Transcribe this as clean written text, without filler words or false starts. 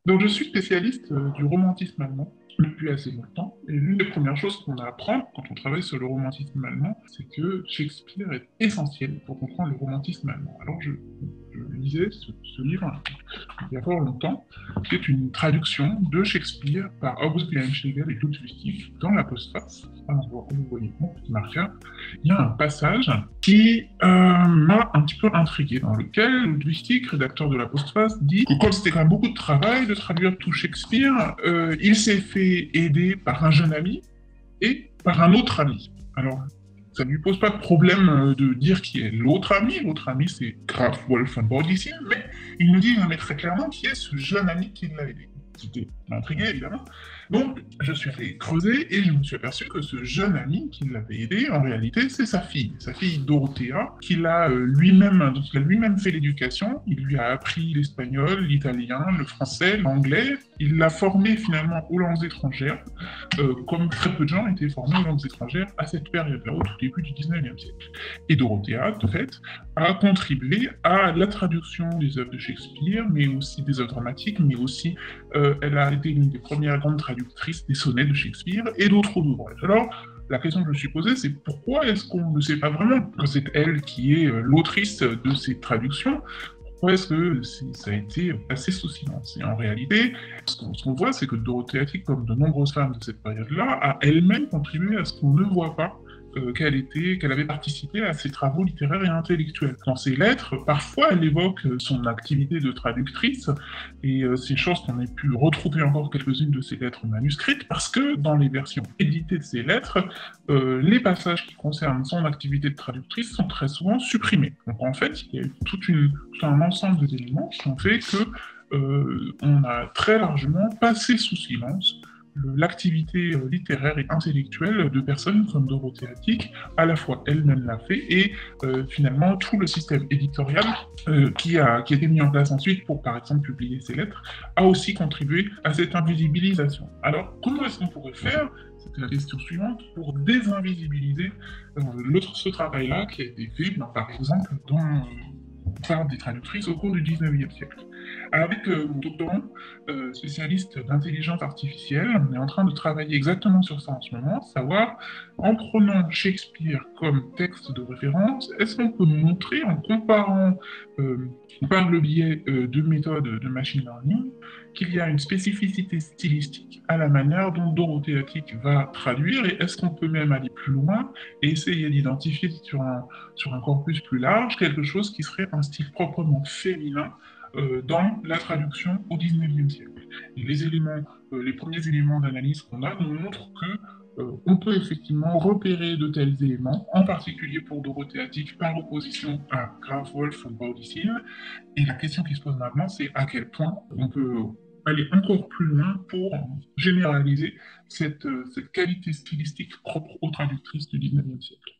Donc, je suis spécialiste du romantisme allemand depuis assez longtemps. Et l'une des premières choses qu'on apprend quand on travaille sur le romantisme allemand, c'est que Shakespeare est essentiel pour comprendre le romantisme allemand. Alors, je lisais ce livre il y a fort longtemps, qui est une traduction de Shakespeare par August Wilhelm Schlegel et Claude Lustig dans la postface. Alors, vous voyez mon petit marqueur. Il y a un passage qui m'a un petit peu intrigué, dans lequel Ludwig, rédacteur de la postface, dit que comme c'était quand même beaucoup de travail de traduire tout Shakespeare, il s'est fait aider par un jeune ami et par un autre ami. Alors, ça ne lui pose pas de problème de dire qui est l'autre ami. L'autre ami, c'est Graf Wolfgang Boudicca, mais il nous dit mais très clairement qui est ce jeune ami qui l'a aidé. C'était intrigué, évidemment. Donc, je suis allé creuser et je me suis aperçu que ce jeune ami qui l'avait aidé, en réalité, c'est sa fille Dorothea, dont il a lui-même fait l'éducation. Il lui a appris l'espagnol, l'italien, le français, l'anglais. Il l'a formé finalement aux langues étrangères, comme très peu de gens étaient formés aux langues étrangères à cette période-là, au tout début du 19e siècle. Et Dorothea, de fait, a contribué à la traduction des œuvres de Shakespeare, mais aussi des œuvres dramatiques, mais aussi elle a été l'une des premières grandes traductrices des sonnets de Shakespeare et d'autres ouvrages. Alors, la question que je me suis posée, c'est pourquoi est-ce qu'on ne sait pas vraiment que c'est elle qui est l'autrice de ces traductions? Pourquoi est-ce que ça a été passé sous silence? Et en réalité, ce qu'on voit, c'est que Dorothée Tic, comme de nombreuses femmes de cette période-là, a elle-même contribué à ce qu'on ne voit pas qu'elle avait participé à ses travaux littéraires et intellectuels. Dans ses lettres, parfois, elle évoque son activité de traductrice, et c'est une chance qu'on ait pu retrouver encore quelques-unes de ses lettres manuscrites, parce que dans les versions éditées de ses lettres, les passages qui concernent son activité de traductrice sont très souvent supprimés. Donc en fait, il y a eu tout un ensemble d'éléments qui ont fait que on a très largement passé sous silence l'activité littéraire et intellectuelle de personnes comme Dorothée Attic, à la fois elle-même l'a fait et finalement tout le système éditorial qui a été mis en place ensuite pour par exemple publier ses lettres a aussi contribué à cette invisibilisation. Alors comment est-ce qu'on pourrait faire, c'était la question suivante, pour désinvisibiliser ce travail-là qui a été fait par exemple par des traductrices au cours du 19e siècle. Avec mon doctorant spécialiste d'intelligence artificielle, on est en train de travailler exactement sur ça en ce moment, savoir, en prenant Shakespeare comme texte de référence, est-ce qu'on peut montrer, en comparant par le biais de méthodes de machine learning, qu'il y a une spécificité stylistique à la manière dont Dorothée Attic va traduire, et est-ce qu'on peut même aller plus loin et essayer d'identifier sur un corpus plus large quelque chose qui serait un style proprement féminin dans la traduction au XIXe siècle. Et les premiers éléments d'analyse qu'on a nous montrent que on peut effectivement repérer de tels éléments, en particulier pour Dorothée Attic, par opposition à Graf Wolf Baudissin. Et la question qui se pose maintenant, c'est à quel point on peut aller encore plus loin pour généraliser cette qualité stylistique propre aux traductrices du XIXe siècle.